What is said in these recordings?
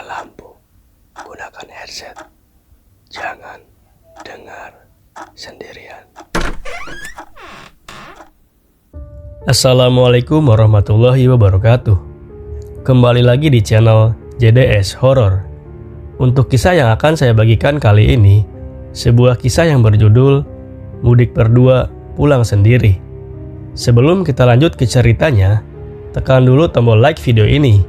lampu, gunakan headset. Jangan dengar sendirian. Assalamualaikum warahmatullahi wabarakatuh. Kembali lagi di channel JDS Horor. Untuk kisah yang akan saya bagikan kali ini, sebuah kisah yang berjudul Mudik Berdua Pulang Sendiri. Sebelum kita lanjut ke ceritanya, tekan dulu tombol like video ini.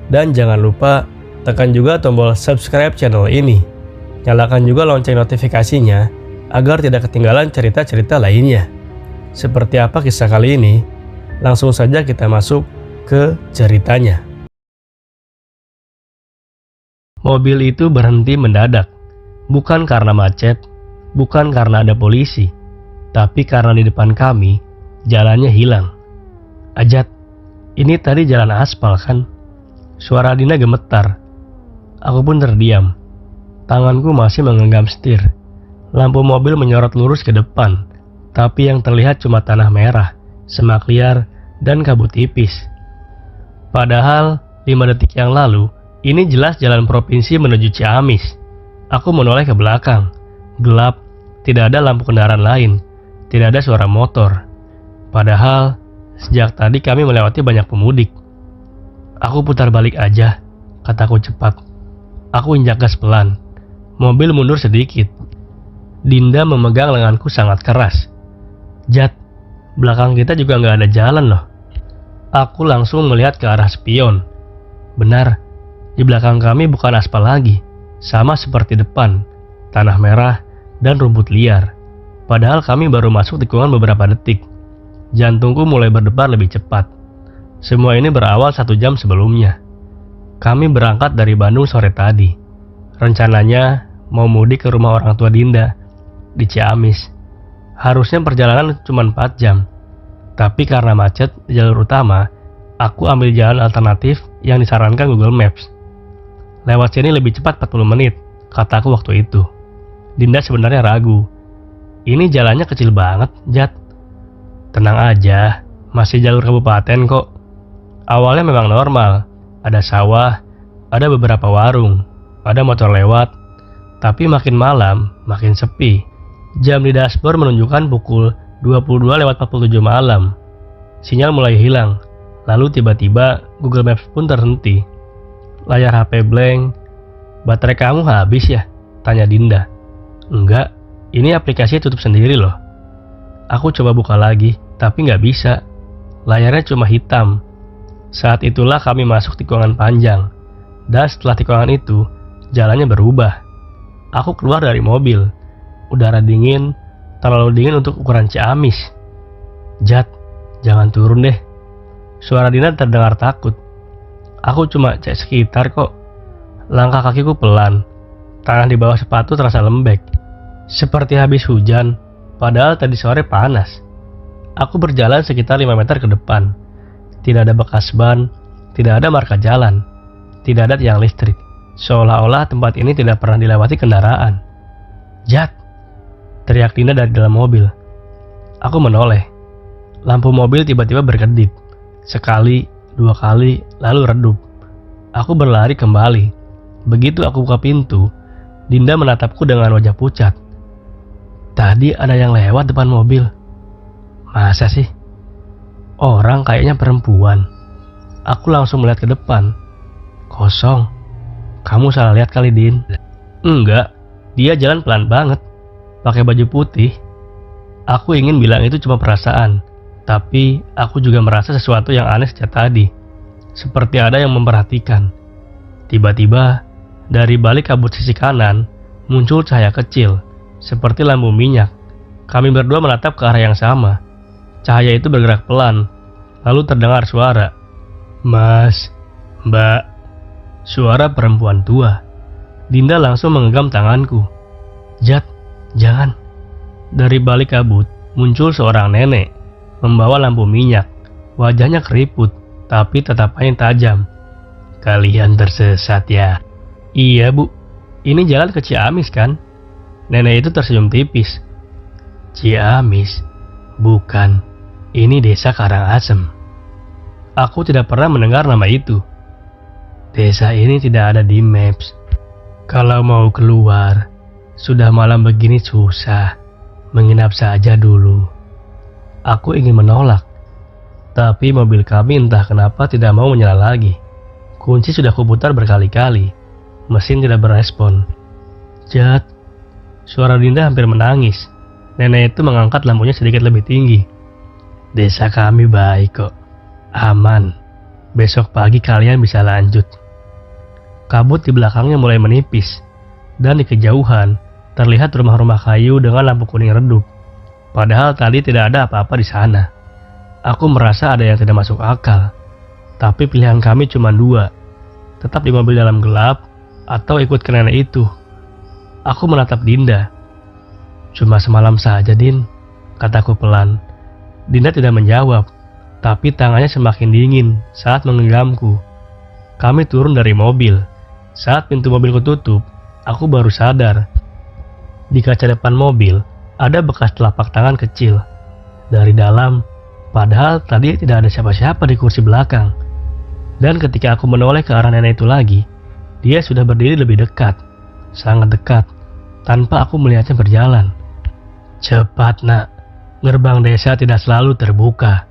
Dan jangan lupa tekan juga tombol subscribe channel ini. Nyalakan juga lonceng notifikasinya agar tidak ketinggalan cerita-cerita lainnya. Seperti apa kisah kali ini? Langsung saja kita masuk ke ceritanya. Mobil itu berhenti mendadak. Bukan karena macet, bukan karena ada polisi, tapi karena di depan kami, jalannya hilang. Ajat, ini tadi jalan aspal kan? Suara Dina gemetar. Aku pun terdiam. Tanganku masih menggenggam setir. Lampu mobil menyorot lurus ke depan, tapi yang terlihat cuma tanah merah, semak liar, dan kabut tipis. Padahal 5 detik yang lalu, ini jelas jalan provinsi menuju Ciamis. Aku menoleh ke belakang. Gelap, tidak ada lampu kendaraan lain, tidak ada suara motor. Padahal, sejak tadi kami melewati banyak pemudik. Aku putar balik aja, kataku cepat. Aku injak gas pelan. Mobil mundur sedikit. Dinda memegang lenganku sangat keras. Jat, belakang kita juga nggak ada jalan loh. Aku langsung melihat ke arah spion. Benar, di belakang kami bukan aspal lagi. Sama seperti depan, tanah merah dan rumput liar. Padahal kami baru masuk tikungan beberapa detik. Jantungku mulai berdebar lebih cepat. Semua ini berawal 1 jam sebelumnya. Kami berangkat dari Bandung sore tadi. Rencananya mau mudik ke rumah orang tua Dinda di Ciamis. Harusnya perjalanan cuma 4 jam. Tapi karena macet di jalur utama, aku ambil jalan alternatif yang disarankan Google Maps. Lewat sini lebih cepat 40 menit, kataku waktu itu. Dinda sebenarnya ragu. Ini jalannya kecil banget, Jat. Tenang aja, masih jalur kabupaten kok. Awalnya memang normal, ada sawah, ada beberapa warung, ada motor lewat. Tapi makin malam, makin sepi. Jam di dashboard menunjukkan pukul 22:47 malam. Sinyal mulai hilang, lalu tiba-tiba Google Maps pun terhenti. Layar HP blank. Baterai kamu habis ya? Tanya Dinda. Enggak, ini aplikasinya tutup sendiri loh. Aku coba buka lagi, tapi nggak bisa. Layarnya cuma hitam. Saat itulah kami masuk tikungan panjang. Dan setelah tikungan itu, jalannya berubah. Aku keluar dari mobil. Udara dingin, terlalu dingin untuk ukuran Ciamis. Jat, jangan turun deh. Suara Dina terdengar takut. Aku cuma cek sekitar kok. Langkah kakiku pelan. Tangan di bawah sepatu terasa lembek. Seperti habis hujan, padahal tadi sore panas. Aku berjalan sekitar 5 meter ke depan. Tidak ada bekas ban, tidak ada marka jalan, tidak ada tiang listrik. Seolah-olah tempat ini tidak pernah dilewati kendaraan. Jat! Teriak Dinda dari dalam mobil. Aku menoleh. Lampu mobil tiba-tiba berkedip. Sekali, 2 kali, lalu redup. Aku berlari kembali. Begitu aku buka pintu, Dinda menatapku dengan wajah pucat. Tadi ada yang lewat depan mobil. Masa sih? Orang kayaknya perempuan. Aku langsung melihat ke depan. Kosong. Kamu salah lihat kali, Din. Enggak, dia jalan pelan banget. Pakai baju putih. Aku ingin bilang itu cuma perasaan. Tapi aku juga merasa sesuatu yang aneh sejak tadi. Seperti ada yang memperhatikan. Tiba-tiba, dari balik kabut sisi kanan, muncul cahaya kecil. Seperti lampu minyak. Kami berdua menatap ke arah yang sama. Cahaya itu bergerak pelan. Lalu terdengar suara. Mas, Mbak. Suara perempuan tua. Dinda langsung menggenggam tanganku. Jat, jangan. Dari balik kabut, muncul seorang nenek. Membawa lampu minyak. Wajahnya keriput, tapi tatapannya tajam. Kalian tersesat ya? Iya, Bu. Ini jalan ke Ciamis kan? Nenek itu tersenyum tipis. Ciamis? Bukan. Ini desa Karangasem. Aku tidak pernah mendengar nama itu. Desa ini tidak ada di Maps. Kalau mau keluar, sudah malam begini susah. Menginap saja dulu. Aku ingin menolak, tapi mobil kami entah kenapa tidak mau menyala lagi. Kunci sudah kuputar berkali-kali. Mesin tidak berespon. Jat, suara Dinda hampir menangis. Nenek itu mengangkat lampunya sedikit lebih tinggi. Desa kami baik kok. Aman. Besok pagi kalian bisa lanjut. Kabut di belakangnya mulai menipis. Dan di kejauhan, terlihat rumah-rumah kayu dengan lampu kuning redup. Padahal tadi tidak ada apa-apa di sana. Aku merasa ada yang tidak masuk akal. Tapi pilihan kami cuma dua. Tetap di mobil dalam gelap, atau ikut ke nenek itu. Aku menatap Dinda. Cuma semalam saja, Din, kataku pelan. Dinda tidak menjawab, tapi tangannya semakin dingin saat menggenggamku. Kami turun dari mobil. Saat pintu mobilku tutup, aku baru sadar. Di kaca depan mobil, ada bekas telapak tangan kecil. Dari dalam, padahal tadi tidak ada siapa-siapa di kursi belakang. Dan ketika aku menoleh ke arah nenek itu lagi, dia sudah berdiri lebih dekat, sangat dekat, tanpa aku melihatnya berjalan. Cepat nak, gerbang desa tidak selalu terbuka.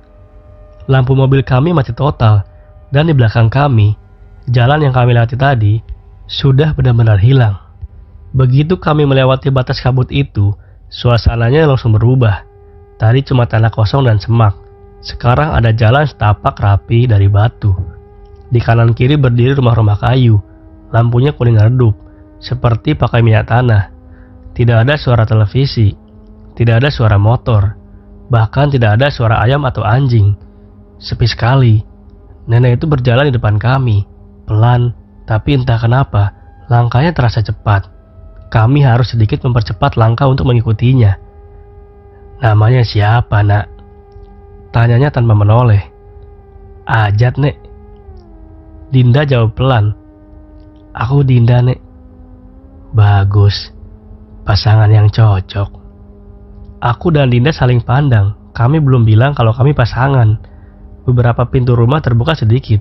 Lampu mobil kami mati total, dan di belakang kami, jalan yang kami lewati tadi, sudah benar-benar hilang. Begitu kami melewati batas kabut itu, suasananya langsung berubah. Tadi cuma tanah kosong dan semak, sekarang ada jalan setapak rapi dari batu. Di kanan kiri berdiri rumah-rumah kayu. Lampunya kuning redup, seperti pakai minyak tanah. Tidak ada suara televisi, tidak ada suara motor, bahkan tidak ada suara ayam atau anjing. Sepi sekali. Nenek itu berjalan di depan kami, pelan, tapi entah kenapa, langkahnya terasa cepat. Kami harus sedikit mempercepat langkah untuk mengikutinya. Namanya siapa, nak? Tanyanya tanpa menoleh. Ajat, Nek. Dinda jawab pelan. Aku Dinda, Nek. Bagus. Pasangan yang cocok. Aku dan Dinda saling pandang. Kami belum bilang kalau kami pasangan. Beberapa pintu rumah terbuka sedikit.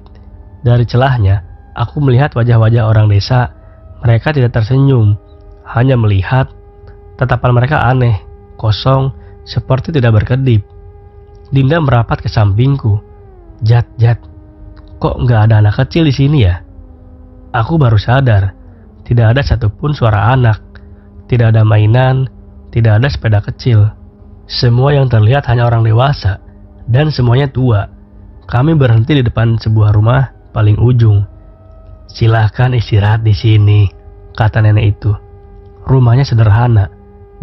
Dari celahnya, aku melihat wajah-wajah orang desa. Mereka tidak tersenyum, hanya melihat. Tatapan mereka aneh, kosong, seperti tidak berkedip. Dinda merapat ke sampingku. Jat, kok nggak ada anak kecil di sini ya? Aku baru sadar, tidak ada satupun suara anak, tidak ada mainan, tidak ada sepeda kecil. Semua yang terlihat hanya orang dewasa, dan semuanya tua. Kami berhenti di depan sebuah rumah paling ujung. Silahkan istirahat di sini, kata nenek itu. Rumahnya sederhana,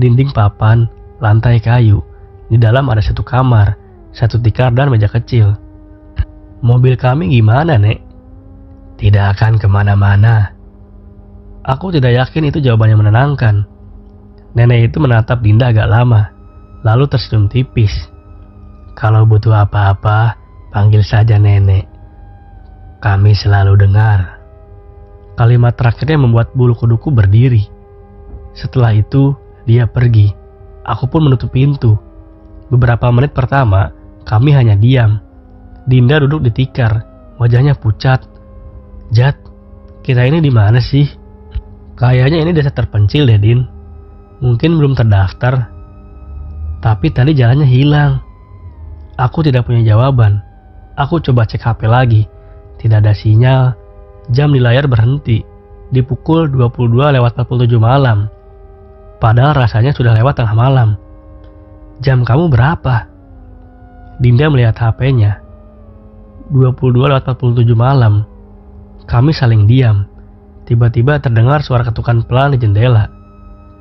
dinding papan, lantai kayu. Di dalam ada satu kamar, satu tikar dan meja kecil. Mobil kami gimana, Nek? Tidak akan kemana-mana. Aku tidak yakin itu jawaban yang menenangkan. Nenek itu menatap Dinda agak lama, lalu tersenyum tipis. Kalau butuh apa-apa, panggil saja nenek. Kami selalu dengar. Kalimat terakhirnya membuat bulu kuduku berdiri. Setelah itu, dia pergi. Aku pun menutup pintu. Beberapa menit pertama, kami hanya diam. Dinda duduk di tikar, wajahnya pucat. Jat, kita ini di mana sih? Kayaknya ini desa terpencil deh, Din. Mungkin belum terdaftar. Tapi tadi jalannya hilang. Aku tidak punya jawaban. Aku coba cek HP lagi. Tidak ada sinyal. Jam di layar berhenti. Di pukul 22:47 malam. Padahal rasanya sudah lewat tengah malam. Jam kamu berapa? Dinda melihat HP-nya. 22:47 malam. Kami saling diam. Tiba-tiba terdengar suara ketukan pelan di jendela.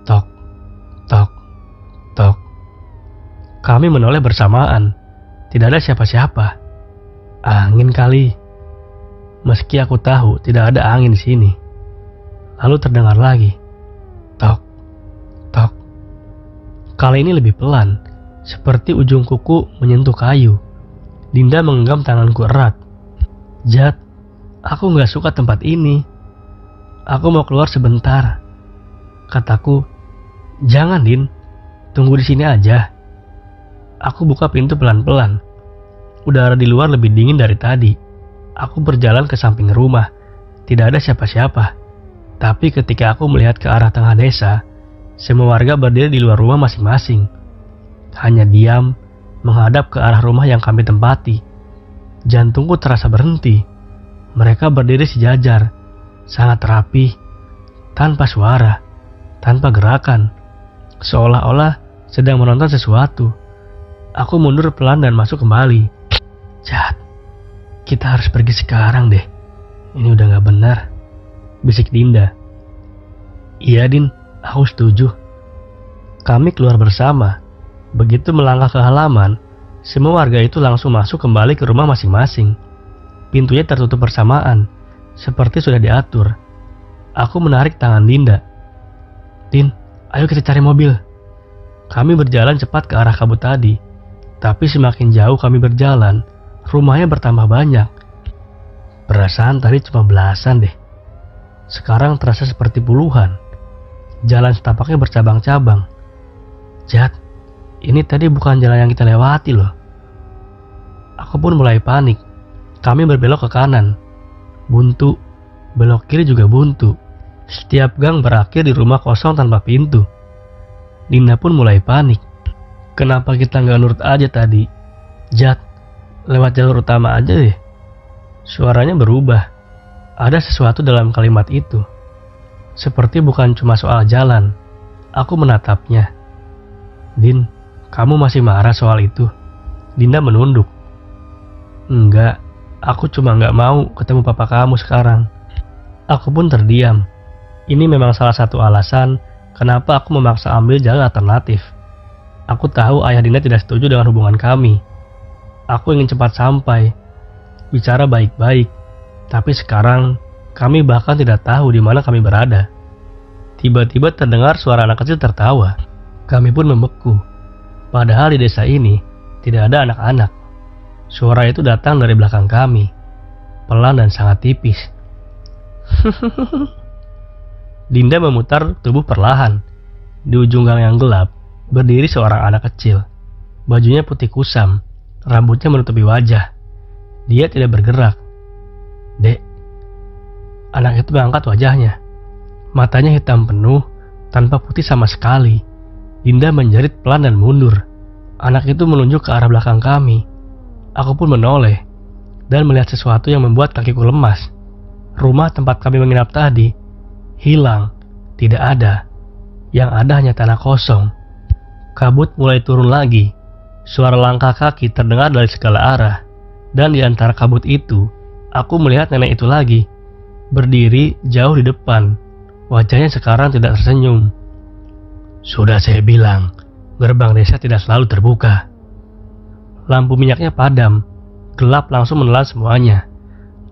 Tok, tok, tok. Kami menoleh bersamaan. Tidak ada siapa-siapa. Angin kali. Meski aku tahu tidak ada angin di sini. Lalu terdengar lagi. Tok, tok. Kali ini lebih pelan, seperti ujung kuku menyentuh kayu. Dinda menggenggam tanganku erat. Jat, aku gak suka tempat ini. Aku mau keluar sebentar. Kataku, jangan Din, tunggu di sini aja. Aku buka pintu pelan-pelan. Udara di luar lebih dingin dari tadi. Aku berjalan ke samping rumah. tidak ada siapa-siapa. Tapi ketika aku melihat ke arah tengah desa, semua warga berdiri di luar rumah masing-masing. Hanya diam, menghadap ke arah rumah yang kami tempati. Jantungku terasa berhenti. Mereka berdiri sejajar, sangat rapi, tanpa suara, tanpa gerakan, seolah-olah sedang menonton sesuatu. Aku mundur pelan dan masuk kembali. Jahat, kita harus pergi sekarang deh. Ini udah gak benar, bisik Dinda. Iya Din, aku setuju. Kami keluar bersama. Begitu melangkah ke halaman, semua warga itu langsung masuk kembali ke rumah masing-masing. Pintunya tertutup bersamaan, seperti sudah diatur. Aku menarik tangan Dinda. Din, ayo kita cari mobil. Kami berjalan cepat ke arah kabut tadi. Tapi semakin jauh kami berjalan, rumahnya bertambah banyak. Perasaan tadi cuma belasan deh. Sekarang terasa seperti puluhan. Jalan setapaknya bercabang-cabang. Jat, ini tadi bukan jalan yang kita lewati loh. Aku pun mulai panik. Kami berbelok ke kanan. Buntu. Belok kiri juga buntu. Setiap gang berakhir di rumah kosong tanpa pintu. Dinda pun mulai panik. Kenapa kita nggak nurut aja tadi? Jat, lewat jalur utama aja deh. Suaranya berubah. Ada sesuatu dalam kalimat itu. Seperti bukan cuma soal jalan. Aku menatapnya. Din, kamu masih marah soal itu? Dinda menunduk. Enggak, aku cuma nggak mau ketemu papa kamu sekarang. Aku pun terdiam. Ini memang salah satu alasan kenapa aku memaksa ambil jalan alternatif. Aku tahu ayah Dinda tidak setuju dengan hubungan kami. Aku ingin cepat sampai, bicara baik-baik. Tapi sekarang, kami bahkan tidak tahu di mana kami berada. Tiba-tiba terdengar suara anak kecil tertawa. Kami pun membeku. Padahal di desa ini tidak ada anak-anak. Suara itu datang dari belakang kami, pelan dan sangat tipis. Dinda memutar tubuh perlahan. Di ujung gang yang gelap, berdiri seorang anak kecil. Bajunya putih kusam, rambutnya menutupi wajah. Dia tidak bergerak. Dek, anak itu mengangkat wajahnya. Matanya hitam penuh, tanpa putih sama sekali. Dinda menjerit pelan dan mundur. Anak itu menunjuk ke arah belakang kami. Aku pun menoleh dan melihat sesuatu yang membuat kakiku lemas. Rumah tempat kami menginap tadi hilang, tidak ada. Yang ada hanya tanah kosong. Kabut mulai turun lagi. Suara langkah kaki terdengar dari segala arah. Dan di antara kabut itu, aku melihat nenek itu lagi, berdiri jauh di depan. Wajahnya sekarang tidak tersenyum. Sudah saya bilang, gerbang desa tidak selalu terbuka. Lampu minyaknya padam, gelap langsung menelan semuanya.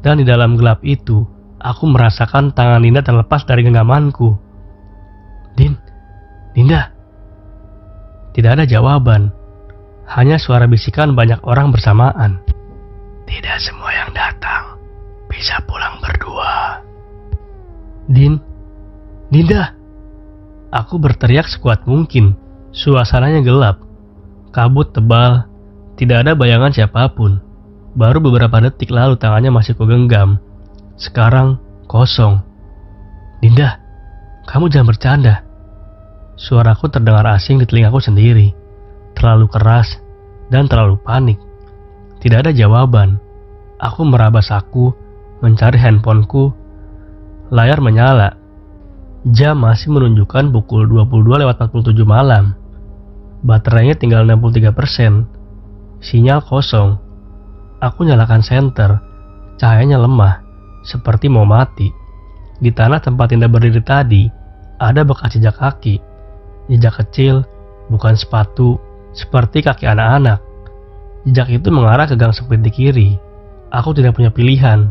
Dan di dalam gelap itu, aku merasakan tangan Dinda terlepas dari genggamanku. Dinda. Tidak ada jawaban, hanya suara bisikan banyak orang bersamaan. Tidak semua yang datang bisa pulang berdua. Dinda. Aku berteriak sekuat mungkin. Suasananya gelap, kabut tebal, tidak ada bayangan siapapun. Baru beberapa detik lalu tangannya masih kugenggam. Sekarang kosong. Dinda, kamu jangan bercanda. Suaraku terdengar asing di telingaku sendiri. Terlalu keras dan terlalu panik. Tidak ada jawaban. Aku meraba saku, mencari handphoneku. Layar menyala. Jam masih menunjukkan pukul 22:47 malam. Baterainya tinggal 63%. Sinyal kosong. Aku nyalakan senter. Cahayanya lemah, seperti mau mati. Di tanah tempat Dinda berdiri tadi, ada bekas jejak kaki. Jejak kecil, bukan sepatu, seperti kaki anak-anak. Jejak itu mengarah ke gang sempit di kiri. Aku tidak punya pilihan.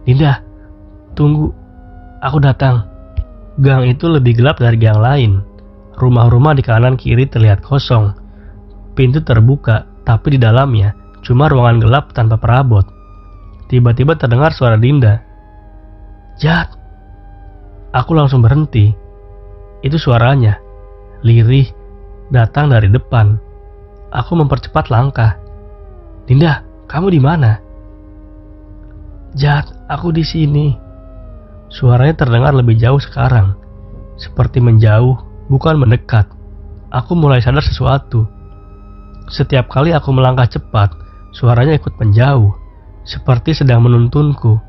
Dinda, tunggu. Aku datang. Gang itu lebih gelap dari gang lain. Rumah-rumah di kanan kiri terlihat kosong. Pintu terbuka, tapi di dalamnya cuma ruangan gelap tanpa perabot. Tiba-tiba terdengar suara Dinda. Jat. Aku langsung berhenti. Itu suaranya. Lirih, datang dari depan. Aku mempercepat langkah. Dinda, kamu di mana? Jat, aku di sini. Suaranya terdengar lebih jauh sekarang, seperti menjauh, bukan mendekat. Aku mulai sadar sesuatu. Setiap kali aku melangkah cepat, suaranya ikut menjauh, seperti sedang menuntunku.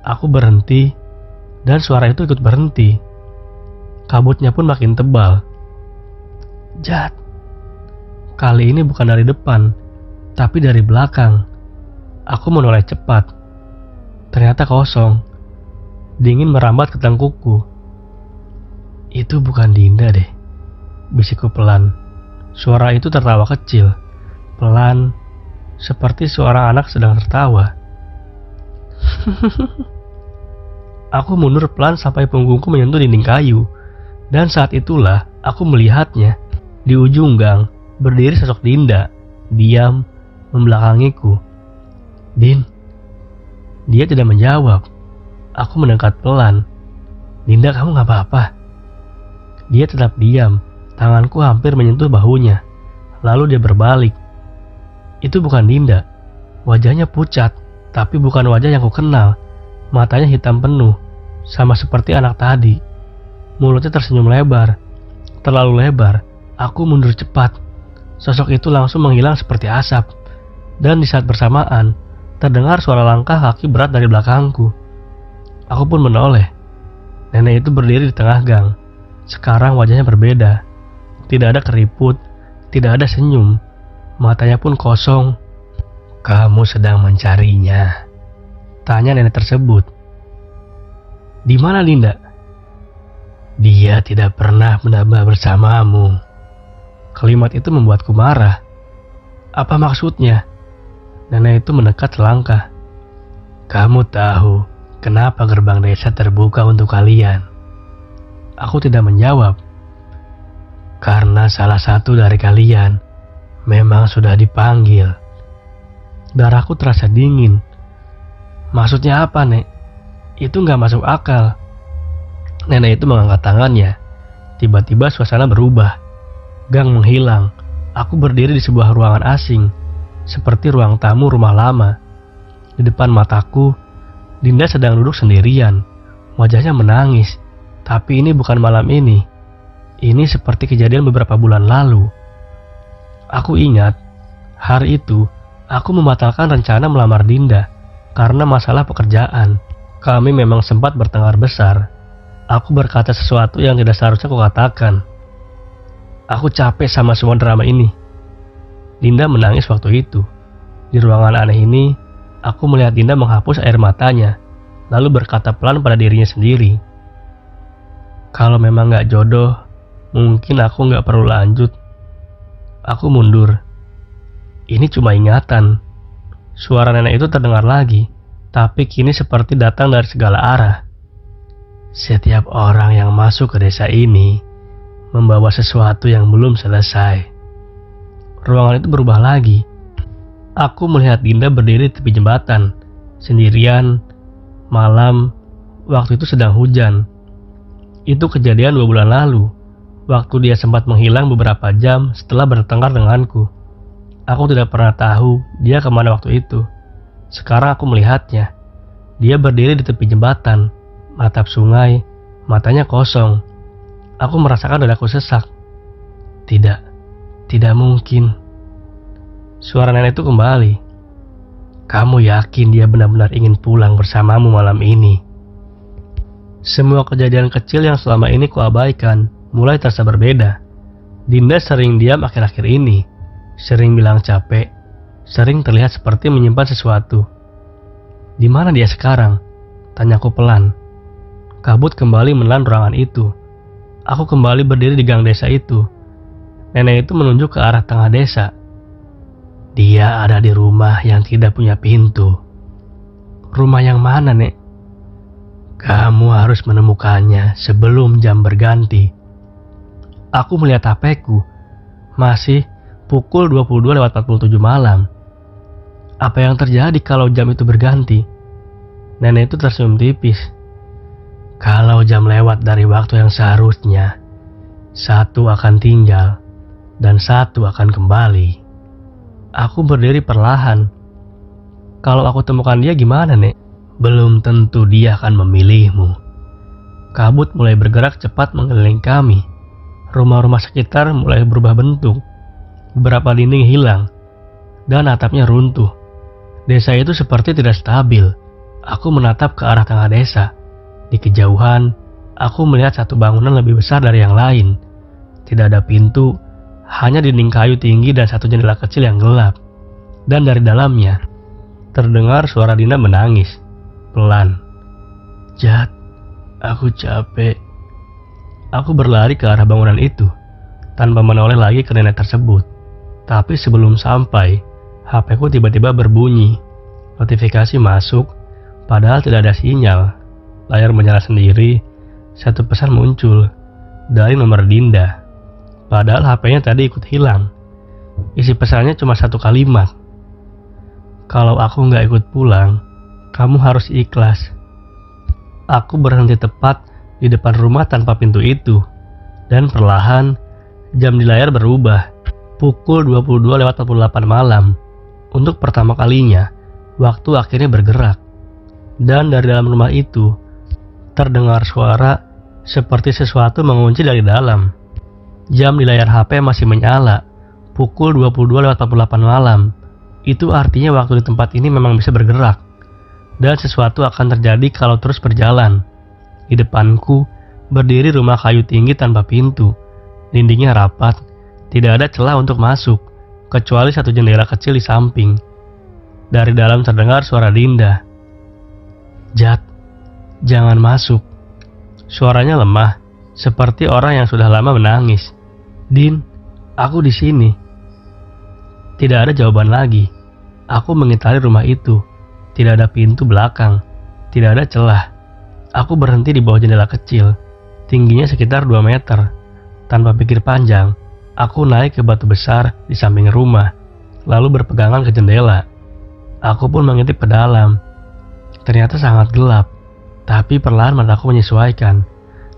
Aku berhenti, dan suara itu ikut berhenti. Kabutnya pun makin tebal. Jat. Kali ini bukan dari depan, tapi dari belakang. Aku menoleh cepat. Ternyata kosong. Dingin merambat ke tengkukku. Itu bukan Dinda deh, bisikku pelan. Suara itu tertawa kecil, pelan, seperti seorang anak sedang tertawa. Aku mundur pelan sampai punggungku menyentuh dinding kayu. Dan saat itulah aku melihatnya. Di ujung gang, berdiri sosok Dinda, diam, membelakangiku. Din. Dia tidak menjawab. Aku mendekat pelan. Dinda, kamu gak apa-apa? Dia tetap diam. Tanganku hampir menyentuh bahunya. Lalu dia berbalik. Itu bukan Dinda. Wajahnya pucat, tapi bukan wajah yang kukenal. Matanya hitam penuh, sama seperti anak tadi. Mulutnya tersenyum lebar. Terlalu lebar. Aku mundur cepat. Sosok itu langsung menghilang seperti asap. Dan di saat bersamaan, terdengar suara langkah kaki berat dari belakangku. Aku pun menoleh. Nenek itu berdiri di tengah gang. Sekarang wajahnya berbeda. Tidak ada keriput, tidak ada senyum. Matanya pun kosong. Kamu sedang mencarinya? Tanya nenek tersebut. Di mana Dinda? Dia tidak pernah menambah bersamamu. Kalimat itu membuatku marah. Apa maksudnya? Nenek itu mendekat selangkah. Kamu tahu kenapa gerbang desa terbuka untuk kalian? Aku tidak menjawab. Karena salah satu dari kalian memang sudah dipanggil. Darahku terasa dingin. Maksudnya apa, Nek? Itu gak masuk akal. Nenek itu mengangkat tangannya. Tiba-tiba suasana berubah. Gang menghilang. Aku berdiri di sebuah ruangan asing, seperti ruang tamu rumah lama. Di depan mataku, Dinda sedang duduk sendirian. Wajahnya menangis. Tapi ini bukan malam ini. Ini seperti kejadian beberapa bulan lalu. Aku ingat, hari itu aku membatalkan rencana melamar Dinda karena masalah pekerjaan. Kami memang sempat bertengkar besar. Aku berkata sesuatu yang tidak seharusnya kukatakan. Aku capek sama semua drama ini. Dinda menangis waktu itu. Di ruangan aneh ini, aku melihat Dinda menghapus air matanya, lalu berkata pelan pada dirinya sendiri. Kalau memang gak jodoh, mungkin aku gak perlu lanjut. Aku mundur. Ini cuma ingatan. Suara nenek itu terdengar lagi, tapi kini seperti datang dari segala arah. Setiap orang yang masuk ke desa ini membawa sesuatu yang belum selesai. Ruangan itu berubah lagi. Aku melihat Dinda berdiri di tepi jembatan, sendirian, malam, waktu itu sedang hujan. Itu kejadian 2 bulan lalu, waktu dia sempat menghilang beberapa jam setelah bertengkar denganku. Aku tidak pernah tahu dia kemana waktu itu. Sekarang aku melihatnya. Dia berdiri di tepi jembatan, menatap sungai, matanya kosong. Aku merasakan dadaku sesak. Tidak mungkin. Suara nenek itu kembali. Kamu yakin dia benar-benar ingin pulang bersamamu malam ini? Semua kejadian kecil yang selama ini kuabaikan mulai terasa berbeda. Dinda sering diam akhir-akhir ini, sering bilang capek, sering terlihat seperti menyimpan sesuatu. Di mana dia sekarang? Tanyaku pelan. Kabut kembali menelan ruangan itu. Aku kembali berdiri di gang desa itu. Nenek itu menunjuk ke arah tengah desa. Dia ada di rumah yang tidak punya pintu. Rumah yang mana, Nek? Kamu harus menemukannya sebelum jam berganti. Aku melihat HP-ku. Masih pukul 22:47 malam. Apa yang terjadi kalau jam itu berganti? Nenek itu tersenyum tipis. Kalau jam lewat dari waktu yang seharusnya, satu akan tinggal dan satu akan kembali. Aku berdiri perlahan. Kalau aku temukan dia gimana, Nek? Belum tentu dia akan memilihmu. Kabut mulai bergerak cepat mengelilingi kami. Rumah-rumah sekitar mulai berubah bentuk. Beberapa dinding hilang dan atapnya runtuh. Desa itu seperti tidak stabil. Aku menatap ke arah tengah desa. Di kejauhan, aku melihat satu bangunan lebih besar dari yang lain. Tidak ada pintu, hanya dinding kayu tinggi dan satu jendela kecil yang gelap. Dan dari dalamnya, terdengar suara Dinda menangis. Pelan. Jat, aku capek. Aku berlari ke arah bangunan itu, tanpa menoleh lagi ke nenek tersebut. Tapi sebelum sampai, HP-ku tiba-tiba berbunyi. Notifikasi masuk, padahal tidak ada sinyal. Layar menyala sendiri, satu pesan muncul dari nomor Dinda. Padahal HP-nya tadi ikut hilang. Isi pesannya cuma satu kalimat. Kalau aku nggak ikut pulang, kamu harus ikhlas. Aku berhenti tepat di depan rumah tanpa pintu itu. Dan perlahan, jam di layar berubah. Pukul 22.48 malam. Untuk pertama kalinya, waktu akhirnya bergerak. Dan dari dalam rumah itu, terdengar suara seperti sesuatu mengunci dari dalam. Jam di layar HP masih menyala. Pukul 22.48 malam. Itu artinya waktu di tempat ini memang bisa bergerak. Dan sesuatu akan terjadi kalau terus berjalan. Di depanku, berdiri rumah kayu tinggi tanpa pintu. Dindingnya rapat, tidak ada celah untuk masuk, kecuali satu jendela kecil di samping. Dari dalam terdengar suara Dinda. Jat, jangan masuk. Suaranya lemah, seperti orang yang sudah lama menangis. Din, aku di sini. Tidak ada jawaban lagi. Aku mengitari rumah itu. Tidak ada pintu belakang, tidak ada celah. Aku berhenti di bawah jendela kecil, tingginya sekitar 2 meter. Tanpa pikir panjang, aku naik ke batu besar di samping rumah, lalu berpegangan ke jendela. Aku pun mengintip ke dalam. Ternyata sangat gelap, tapi perlahan mataku menyesuaikan.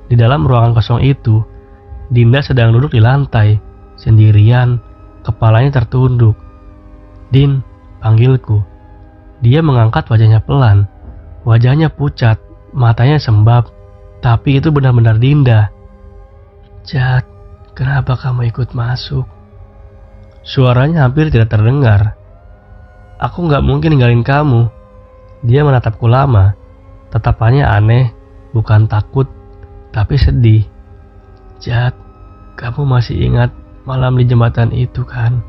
Di dalam ruangan kosong itu, Dinda sedang duduk di lantai, sendirian, kepalanya tertunduk. Din, panggilku. Dia mengangkat wajahnya pelan. Wajahnya pucat, matanya sembab. Tapi itu benar-benar Dinda. Jat, kenapa kamu ikut masuk? Suaranya hampir tidak terdengar. Aku gak mungkin ninggalin kamu. Dia menatapku lama. Tatapannya aneh, bukan takut, tapi sedih. Jat, kamu masih ingat malam di jembatan itu kan?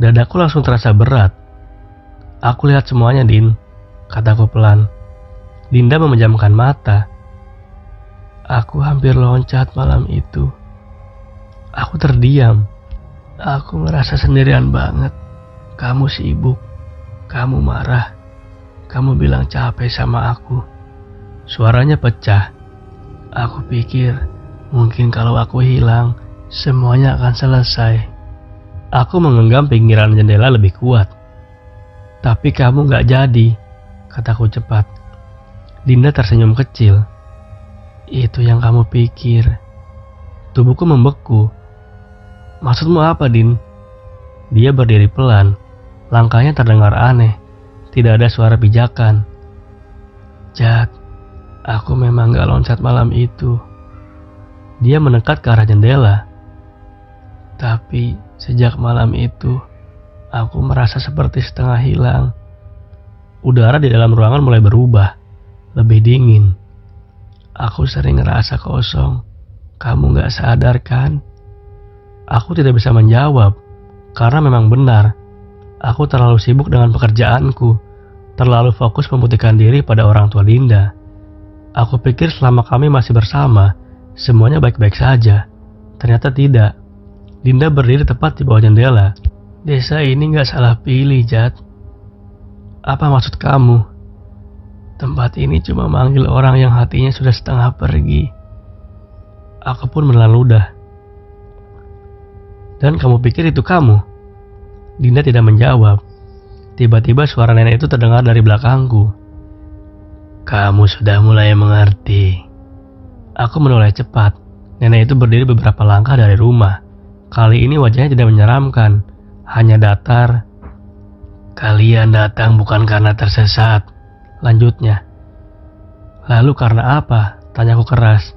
Dadaku langsung terasa berat. Aku lihat semuanya, Din, kataku pelan. Dinda memejamkan mata. Aku hampir loncat malam itu. Aku terdiam. Aku merasa sendirian banget. Kamu sibuk. Kamu marah. Kamu bilang capek sama aku. Suaranya pecah. Aku pikir mungkin kalau aku hilang, semuanya akan selesai. Aku menggenggam pinggiran jendela lebih kuat. Tapi kamu gak jadi, kataku cepat. Dinda tersenyum kecil. Itu yang kamu pikir. Tubuhku membeku. Maksudmu apa, Din? Dia berdiri pelan. Langkahnya terdengar aneh. Tidak ada suara pijakan. Jat, aku memang gak loncat malam itu. Dia mendekat ke arah jendela. Tapi sejak malam itu, aku merasa seperti setengah hilang. Udara di dalam ruangan mulai berubah, lebih dingin. Aku sering ngerasa kosong. Kamu gak sadar kan? Aku tidak bisa menjawab, karena memang benar. Aku terlalu sibuk dengan pekerjaanku, terlalu fokus membuktikan diri pada orang tua Dinda. Aku pikir selama kami masih bersama, semuanya baik-baik saja. Ternyata tidak. Dinda berdiri tepat di bawah jendela. Desa ini gak salah pilih, Jat. Apa maksud kamu? Tempat ini cuma manggil orang yang hatinya sudah setengah pergi. Aku pun menelan ludah. Dan kamu pikir itu kamu? Dinda tidak menjawab. Tiba-tiba suara nenek itu terdengar dari belakangku. Kamu sudah mulai mengerti. Aku menoleh cepat. Nenek itu berdiri beberapa langkah dari rumah. Kali ini wajahnya tidak menyeramkan, hanya datar. Kalian datang bukan karena tersesat, lanjutnya. Lalu karena apa? Tanyaku keras.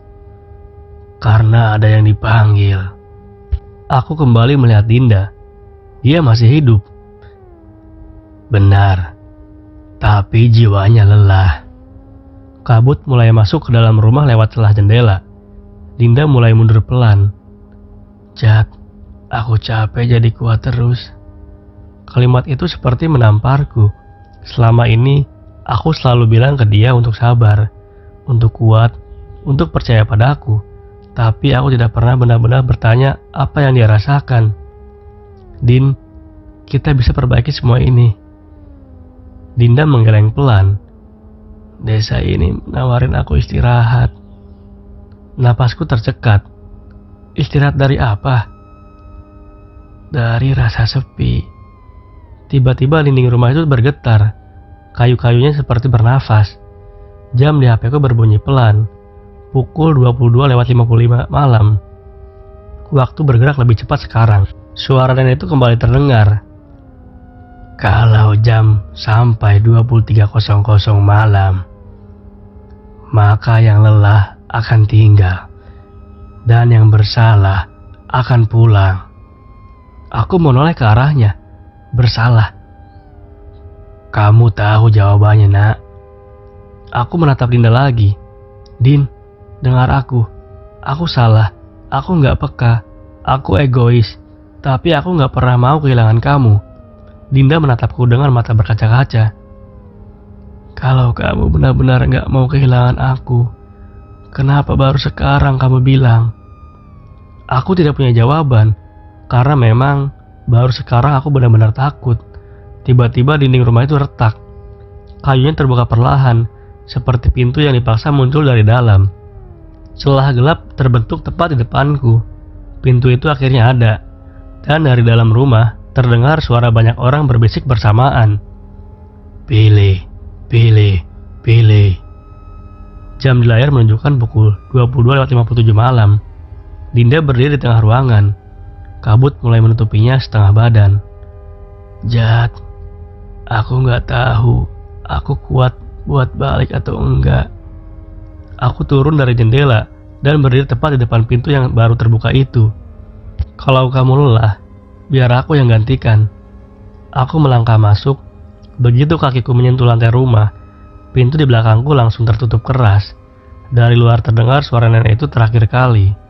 Karena ada yang dipanggil. Aku kembali melihat Dinda. Dia masih hidup. Benar. Tapi jiwanya lelah. Kabut mulai masuk ke dalam rumah lewat celah jendela. Dinda mulai mundur pelan. Jat, aku capek jadi kuat terus. Kalimat itu seperti menamparku. Selama ini, aku selalu bilang ke dia untuk sabar, untuk kuat, untuk percaya padaku. Tapi aku tidak pernah benar-benar bertanya apa yang dia rasakan. Din, kita bisa perbaiki semua ini. Dinda menggeleng pelan. Desa ini menawarin aku istirahat. Napasku tercekat. Istirahat dari apa? Dari rasa sepi. Tiba-tiba dinding rumah itu bergetar. Kayu-kayunya seperti bernafas. Jam di HP-ku berbunyi pelan. Pukul 22:55 malam. Waktu bergerak lebih cepat sekarang. Suara nenek itu kembali terdengar. Kalau jam sampai 23:00 malam, maka yang lelah akan tinggal dan yang bersalah akan pulang. Aku menoleh ke arahnya. Bersalah. Kamu tahu jawabannya, nak. Aku menatap Dinda lagi. Din, dengar aku. Aku salah. Aku gak peka. Aku egois. Tapi aku gak pernah mau kehilangan kamu. Dinda menatapku dengan mata berkaca-kaca. Kalau kamu benar-benar gak mau kehilangan aku, kenapa baru sekarang kamu bilang? Aku tidak punya jawaban. Karena memang baru sekarang aku benar-benar takut. Tiba-tiba dinding rumah itu retak. Kayunya terbuka perlahan, seperti pintu yang dipaksa muncul dari dalam. Celah gelap terbentuk tepat di depanku. Pintu itu akhirnya ada. Dan dari dalam rumah terdengar suara banyak orang berbisik bersamaan. Pilih, pilih, pilih. Jam di layar menunjukkan pukul 22:57 malam. Dinda berdiri di tengah ruangan. Kabut mulai menutupinya setengah badan. Jat, aku gak tahu aku kuat buat balik atau enggak. Aku turun dari jendela dan berdiri tepat di depan pintu yang baru terbuka itu. Kalau kamu lelah, biar aku yang gantikan. Aku melangkah masuk. Begitu kakiku menyentuh lantai rumah, pintu di belakangku langsung tertutup keras. Dari luar terdengar suara nenek itu terakhir kali.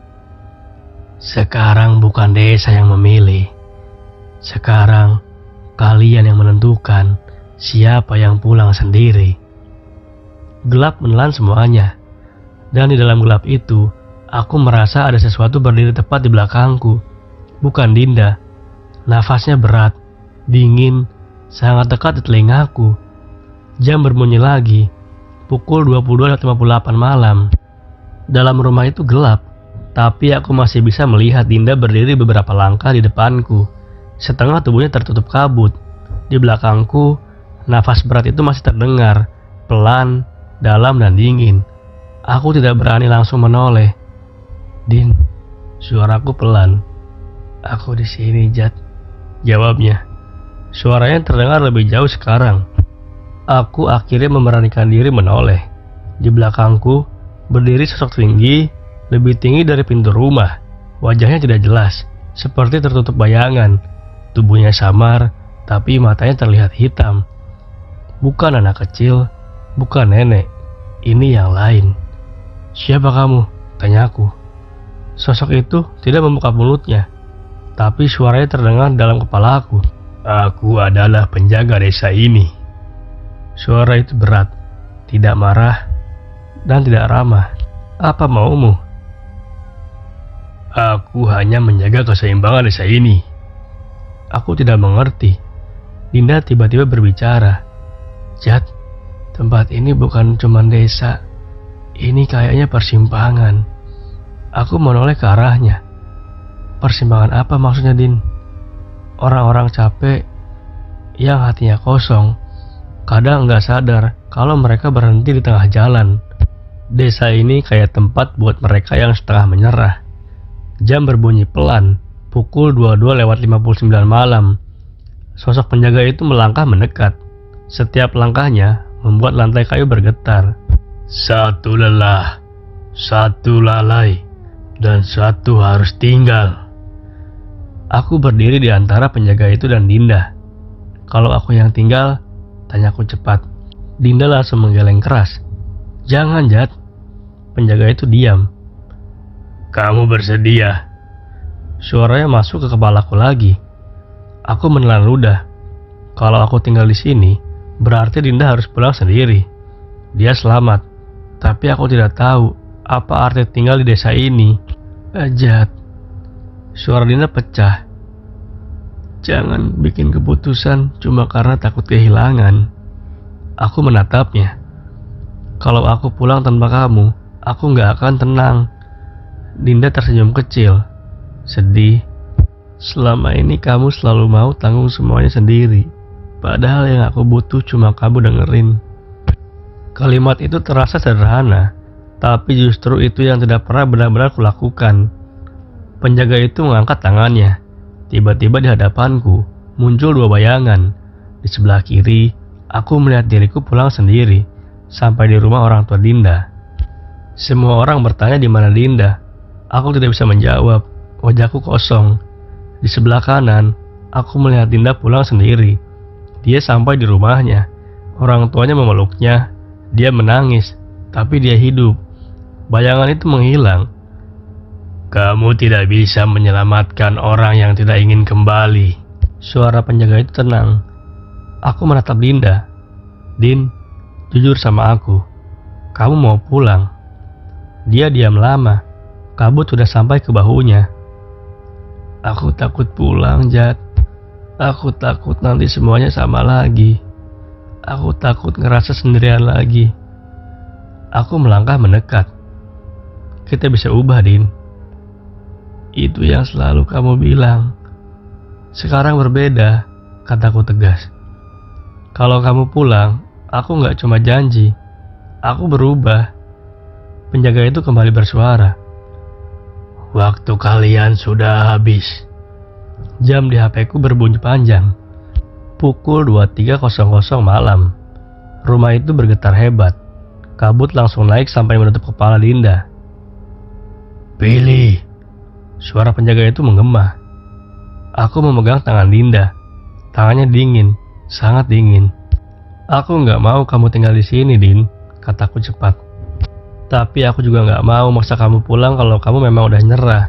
Sekarang bukan desa yang memilih. Sekarang kalian yang menentukan siapa yang pulang sendiri. Gelap menelan semuanya. Dan di dalam gelap itu, aku merasa ada sesuatu berdiri tepat di belakangku. Bukan Dinda. Nafasnya berat, dingin, sangat dekat di telingaku. Jam berbunyi lagi. Pukul 22:58 malam. Dalam rumah itu gelap, tapi aku masih bisa melihat Dinda berdiri beberapa langkah di depanku. Setengah tubuhnya tertutup kabut. Di belakangku, nafas berat itu masih terdengar, pelan, dalam dan dingin. Aku tidak berani langsung menoleh. Din, suaraku pelan. Aku di sini, Jat. Jawabnya. Suaranya terdengar lebih jauh sekarang. Aku akhirnya memberanikan diri menoleh. Di belakangku berdiri sosok tinggi, lebih tinggi dari pintu rumah. Wajahnya tidak jelas, seperti tertutup bayangan. Tubuhnya samar, tapi matanya terlihat hitam. Bukan anak kecil, bukan nenek. Ini yang lain. Siapa kamu? Tanyaku. Sosok itu tidak membuka mulutnya, tapi suaranya terdengar dalam kepalaku. Aku adalah penjaga desa ini. Suara itu berat, tidak marah, dan tidak ramah. Apa maumu? Aku hanya menjaga keseimbangan desa ini. Aku tidak mengerti. Dinda tiba-tiba berbicara. Jat, tempat ini bukan cuma desa. Ini kayaknya persimpangan. Aku menoleh ke arahnya. Persimpangan apa maksudnya, Din? Orang-orang capek yang hatinya kosong. Kadang nggak sadar kalau mereka berhenti di tengah jalan. Desa ini kayak tempat buat mereka yang setengah menyerah. Jam berbunyi pelan. Pukul 22:59 malam. Sosok penjaga itu melangkah mendekat. Setiap langkahnya membuat lantai kayu bergetar. Satu lelah, Satu lalai dan satu harus tinggal. Aku berdiri di antara penjaga itu dan Dinda. Kalau aku yang tinggal, tanyaku cepat. Dinda langsung menggeleng keras. Jangan, Jat. Penjaga itu diam. Kamu bersedia? Suaranya masuk ke kepalaku lagi. Aku menelan ludah. Kalau aku tinggal di sini, berarti Dinda harus pulang sendiri. Dia selamat, tapi aku tidak tahu apa arti tinggal di desa ini. Jat. Suara Dinda pecah. Jangan bikin keputusan cuma karena takut kehilangan. Aku menatapnya. Kalau aku pulang tanpa kamu, aku gak akan tenang. Dinda tersenyum kecil, sedih. Selama ini kamu selalu mau tanggung semuanya sendiri. Padahal yang aku butuh cuma kamu dengerin. Kalimat itu terasa sederhana, tapi justru itu yang tidak pernah benar-benar kulakukan. Penjaga itu mengangkat tangannya. Tiba-tiba di hadapanku muncul dua bayangan. Di sebelah kiri, aku melihat diriku pulang sendiri sampai di rumah orang tua Dinda. Semua orang bertanya di mana Dinda. Aku tidak bisa menjawab. Wajahku kosong. Di sebelah kanan, aku melihat Dinda pulang sendiri. Dia sampai di rumahnya. Orang tuanya memeluknya. Dia menangis, tapi dia hidup. Bayangan itu menghilang. Kamu tidak bisa menyelamatkan orang yang tidak ingin kembali. Suara penjaga itu tenang. Aku menatap Dinda. Din, jujur sama aku. Kamu mau pulang? Dia diam lama. Kabut sudah sampai ke bahunya. Aku takut pulang, Jat. Aku takut nanti semuanya sama lagi. Aku takut ngerasa sendirian lagi. Aku melangkah mendekat. Kita bisa ubah, Din. Itu yang selalu kamu bilang. Sekarang berbeda, kataku tegas. Kalau kamu pulang, aku gak cuma janji. Aku berubah. Penjaga itu kembali bersuara. Waktu kalian sudah habis. Jam di HP-ku berbunyi panjang. Pukul 23.00 malam. Rumah itu bergetar hebat. Kabut langsung naik sampai menutup kepala Dinda. Pilih. Suara penjaga itu menggema. Aku memegang tangan Dinda. Tangannya dingin, sangat dingin. Aku gak mau kamu tinggal di sini, Din, kataku cepat. Tapi aku juga gak mau maksa kamu pulang kalau kamu memang udah nyerah.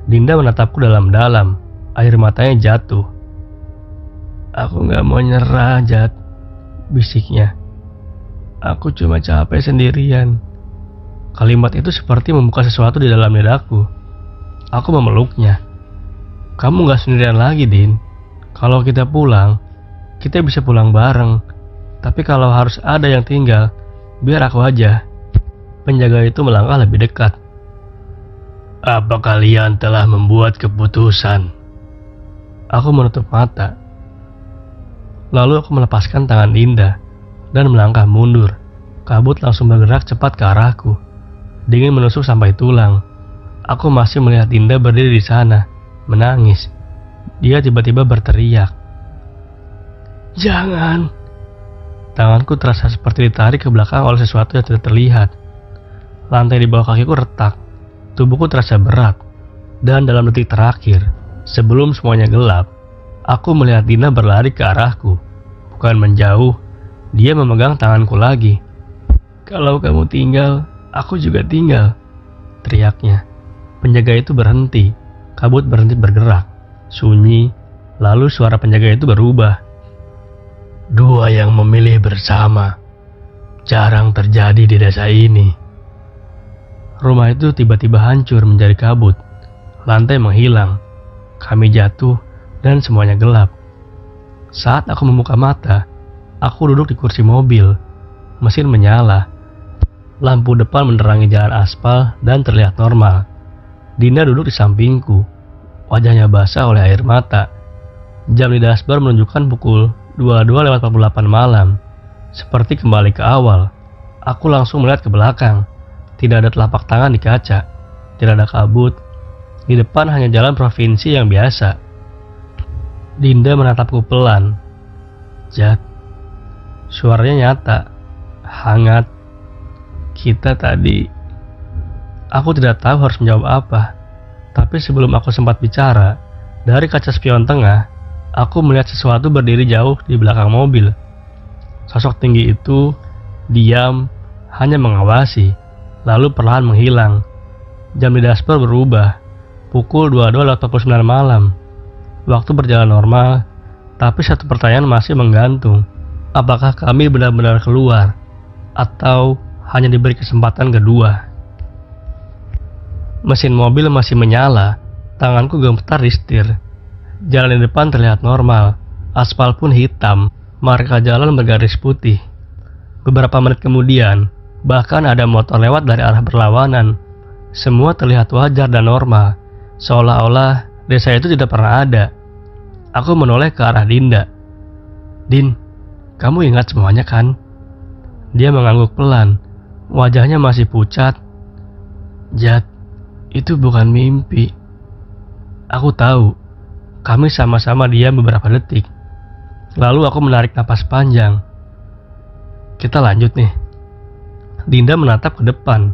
Dinda menatapku dalam-dalam. Air matanya jatuh. Aku gak mau nyerah, Jat, bisiknya. Aku cuma capek sendirian. Kalimat itu seperti membuka sesuatu di dalam dadaku. Aku memeluknya. Kamu gak sendirian lagi, Din. Kalau kita pulang, kita bisa pulang bareng. Tapi kalau harus ada yang tinggal, biar aku aja. Penjaga itu melangkah lebih dekat. Apa kalian telah membuat keputusan? Aku menutup mata. Lalu aku melepaskan tangan Dinda dan melangkah mundur. Kabut langsung bergerak cepat ke arahku. Dingin menusuk sampai tulang. Aku masih melihat Dinda berdiri di sana, menangis. Dia tiba-tiba berteriak. Jangan. Tanganku terasa seperti ditarik ke belakang oleh sesuatu yang tidak terlihat. Lantai di bawah kakiku retak. Tubuhku terasa berat. Dan dalam detik terakhir, sebelum semuanya gelap, aku melihat Dinda berlari ke arahku. Bukan menjauh, dia memegang tanganku lagi. Kalau kamu tinggal, aku juga tinggal, teriaknya. Penjaga itu berhenti. Kabut berhenti bergerak. Sunyi. Lalu suara penjaga itu berubah. Dua yang memilih bersama. Jarang terjadi di desa ini. Rumah itu tiba-tiba hancur menjadi kabut. Lantai menghilang. Kami jatuh dan semuanya gelap. Saat aku membuka mata, aku duduk di kursi mobil. Mesin menyala. Lampu depan menerangi jalan aspal dan terlihat normal. Dinda duduk di sampingku. Wajahnya basah oleh air mata. Jam di dashboard menunjukkan pukul 22.48 malam. Seperti kembali ke awal. Aku langsung melihat ke belakang. Tidak ada telapak tangan di kaca. Tidak ada kabut. Di depan hanya jalan provinsi yang biasa. Dinda menatapku pelan. Jat. Suaranya nyata. Hangat. Kita tadi Aku tidak tahu harus menjawab apa. Tapi sebelum aku sempat bicara, dari kaca spion tengah, aku melihat sesuatu berdiri jauh di belakang mobil. Sosok tinggi itu diam, hanya mengawasi, lalu perlahan menghilang. Jam di dashboard berubah, pukul 22.49 malam. Waktu berjalan normal, tapi satu pertanyaan masih menggantung. Apakah kami benar-benar keluar, atau hanya diberi kesempatan kedua? Mesin mobil masih menyala, tanganku gemetar di setir. Jalan di depan terlihat normal, aspal pun hitam, marka jalan bergaris putih. Beberapa menit kemudian, bahkan ada motor lewat dari arah berlawanan. Semua terlihat wajar dan normal, seolah-olah desa itu tidak pernah ada. Aku menoleh ke arah Dinda. "Din, kamu ingat semuanya kan?" Dia mengangguk pelan, wajahnya masih pucat. "Jat, itu bukan mimpi." Aku tahu. Kami sama-sama diam beberapa detik. Lalu aku menarik napas panjang. "Kita lanjut nih." Dinda menatap ke depan,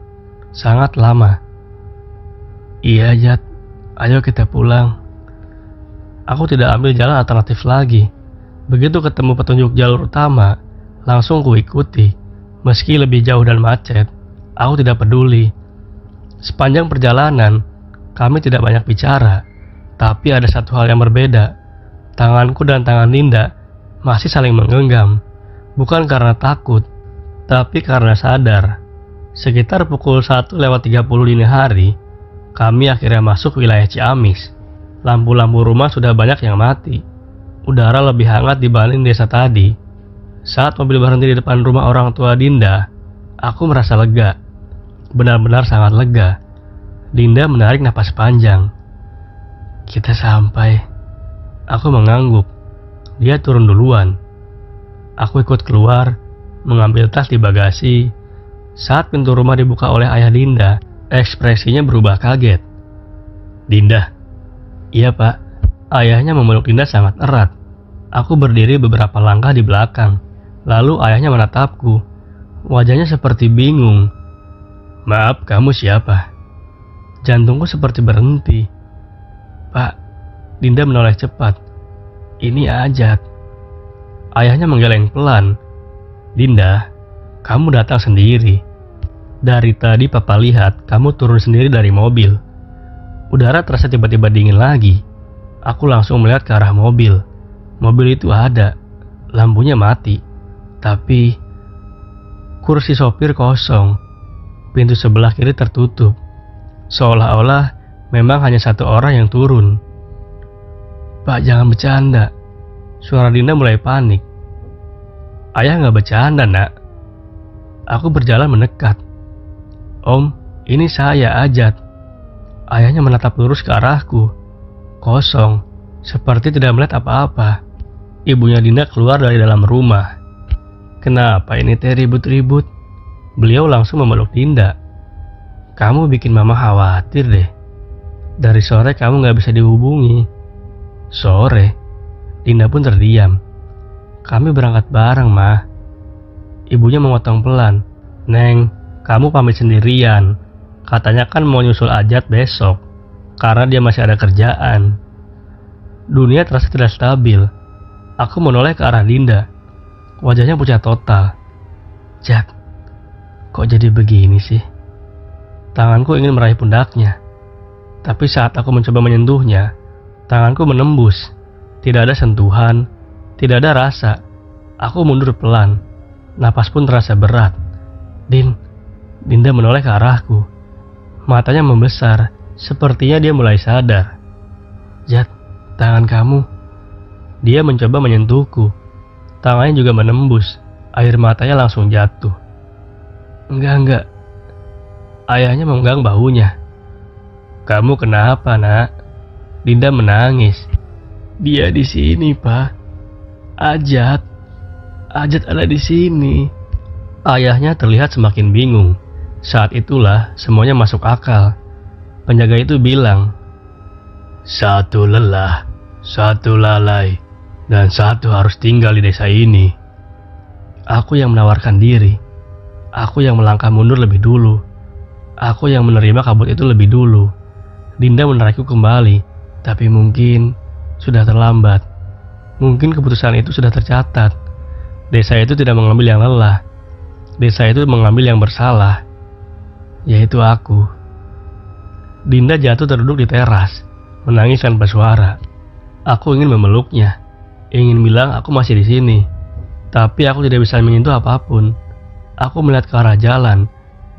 sangat lama. "Iya, Jat. Ayo kita pulang." Aku tidak ambil jalan alternatif lagi. Begitu ketemu petunjuk jalur utama, langsung kuikuti. Meski lebih jauh dan macet, aku tidak peduli. Sepanjang perjalanan, kami tidak banyak bicara. Tapi ada satu hal yang berbeda. Tanganku dan tangan Dinda masih saling menggenggam. Bukan karena takut, tapi karena sadar. Sekitar pukul 1:30 dini hari, kami akhirnya masuk wilayah Ciamis. Lampu-lampu rumah sudah banyak yang mati. Udara lebih hangat dibanding desa tadi. Saat mobil berhenti di depan rumah orang tua Dinda, aku merasa lega. Benar-benar sangat lega. Dinda menarik napas panjang. Kita sampai. Aku mengangguk. Dia turun duluan. Aku ikut keluar, mengambil tas di bagasi. Saat pintu rumah dibuka oleh ayah Dinda, ekspresinya berubah kaget. Dinda. Iya pak. Ayahnya memeluk Dinda sangat erat. Aku berdiri beberapa langkah di belakang. Lalu ayahnya menatapku. Wajahnya seperti bingung. Maaf, kamu siapa? Jantungku seperti berhenti. Pak, Dinda menoleh cepat. Ini Ajat. Ayahnya menggeleng pelan. Dinda, kamu datang sendiri. Dari tadi papa lihat kamu turun sendiri dari mobil. Udara terasa tiba-tiba dingin lagi. Aku langsung melihat ke arah mobil. Mobil itu ada. Lampunya mati. Tapi kursi sopir kosong. Pintu sebelah kiri tertutup. Seolah-olah memang hanya satu orang yang turun. Pak, jangan bercanda. Suara Dinda mulai panik. Ayah nggak bercanda, nak. Aku berjalan mendekat. Om, ini saya, Ajat. Ayahnya menatap lurus ke arahku. Kosong, seperti tidak melihat apa-apa. Ibunya Dinda keluar dari dalam rumah. Kenapa ini teh ribut-ribut? Beliau langsung memeluk Dinda. Kamu bikin mama khawatir deh. Dari sore kamu gak bisa dihubungi. Sore? Dinda pun terdiam. Kami berangkat bareng, mah. Ibunya memotong pelan. Neng, kamu pamit sendirian. Katanya kan mau nyusul Ajat besok. Karena dia masih ada kerjaan. Dunia terasa tidak stabil. Aku menoleh ke arah Dinda. Wajahnya pucat total. Jat, kok jadi begini sih? Tanganku ingin meraih pundaknya. Tapi saat aku mencoba menyentuhnya, tanganku menembus. Tidak ada sentuhan, tidak ada rasa. Aku mundur pelan. Napas pun terasa berat. Dinda menoleh ke arahku. Matanya membesar, sepertinya dia mulai sadar. Jat, tangan kamu. Dia mencoba menyentuhku. Tangannya juga menembus. Air matanya langsung jatuh. Enggak. Ayahnya memegang bahunya. Kamu kenapa, nak? Dinda menangis. Dia di sini, Pak. Ajat ada di sini. Ayahnya terlihat semakin bingung. Saat itulah semuanya masuk akal. Penjaga itu bilang, satu lelah, satu lalai, dan satu harus tinggal di desa ini. Aku yang menawarkan diri. Aku yang melangkah mundur lebih dulu. Aku yang menerima kabut itu lebih dulu. Dinda menarikku kembali, tapi mungkin sudah terlambat. Mungkin keputusan itu sudah tercatat. Desa itu tidak mengambil yang lelah. Desa itu mengambil yang bersalah, yaitu aku. Dinda jatuh terduduk di teras, menangis tanpa suara. Aku ingin memeluknya, ingin bilang aku masih di sini, tapi aku tidak bisa menyentuh apapun. Aku melihat ke arah jalan.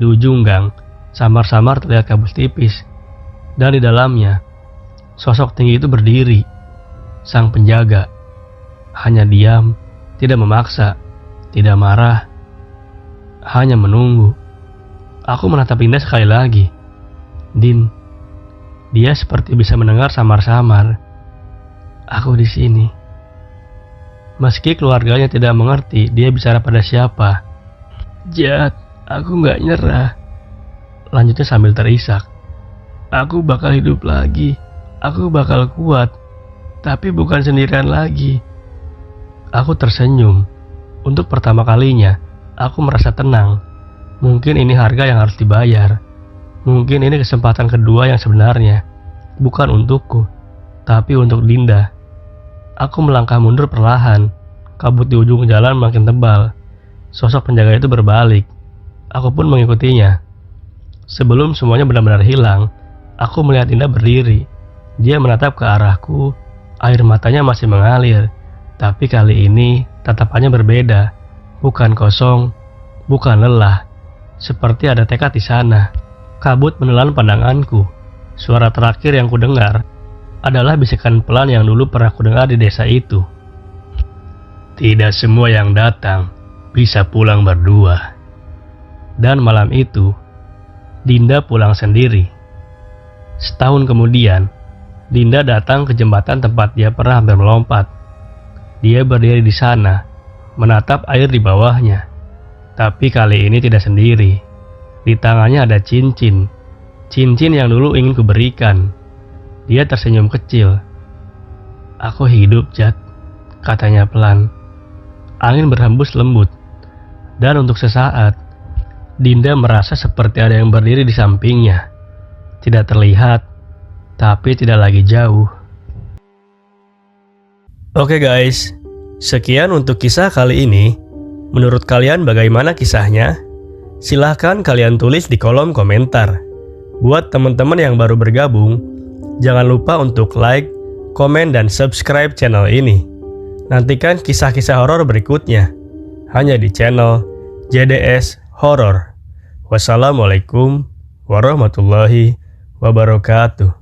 Di ujung gang, samar-samar terlihat kabut tipis, dan di dalamnya, sosok tinggi itu berdiri. Sang penjaga hanya diam, tidak memaksa, tidak marah, hanya menunggu. Aku menatap Dinda sekali lagi. Din, dia seperti bisa mendengar samar-samar. Aku di sini. Meski keluarganya tidak mengerti dia bicara pada siapa. Jat, aku gak nyerah. Lanjutnya sambil terisak. Aku bakal hidup lagi. Aku bakal kuat. Tapi bukan sendirian lagi. Aku tersenyum. Untuk pertama kalinya, aku merasa tenang. Mungkin ini harga yang harus dibayar. Mungkin ini kesempatan kedua yang sebenarnya. Bukan untukku, tapi untuk Dinda. Aku melangkah mundur perlahan. Kabut di ujung jalan makin tebal. Sosok penjaga itu berbalik. Aku pun mengikutinya. Sebelum semuanya benar-benar hilang, aku melihat Dinda berdiri. Dia menatap ke arahku. Air matanya masih mengalir. Tapi kali ini tatapannya berbeda. Bukan kosong, bukan lelah. Seperti ada tekad di sana. Kabut menelan pandanganku. Suara terakhir yang kudengar adalah bisikan pelan yang dulu pernah kudengar di desa itu. Tidak semua yang datang bisa pulang berdua. Dan malam itu, Dinda pulang sendiri. Setahun kemudian, Dinda datang ke jembatan tempat dia pernah hampir melompat. Dia berdiri di sana, menatap air di bawahnya. Tapi kali ini tidak sendiri. Di tangannya ada cincin. Cincin yang dulu ingin kuberikan. Dia tersenyum kecil. Aku hidup, Jat, katanya pelan. Angin berhembus lembut. Dan untuk sesaat, Dinda merasa seperti ada yang berdiri di sampingnya. Tidak terlihat, tapi tidak lagi jauh. Oke guys, sekian untuk kisah kali ini. Menurut kalian bagaimana kisahnya? Silahkan kalian tulis di kolom komentar. Buat teman-teman yang baru bergabung, jangan lupa untuk like, komen, dan subscribe channel ini. Nantikan kisah-kisah horor berikutnya hanya di channel JDS Horor. Wassalamualaikum warahmatullahi wabarakatuh.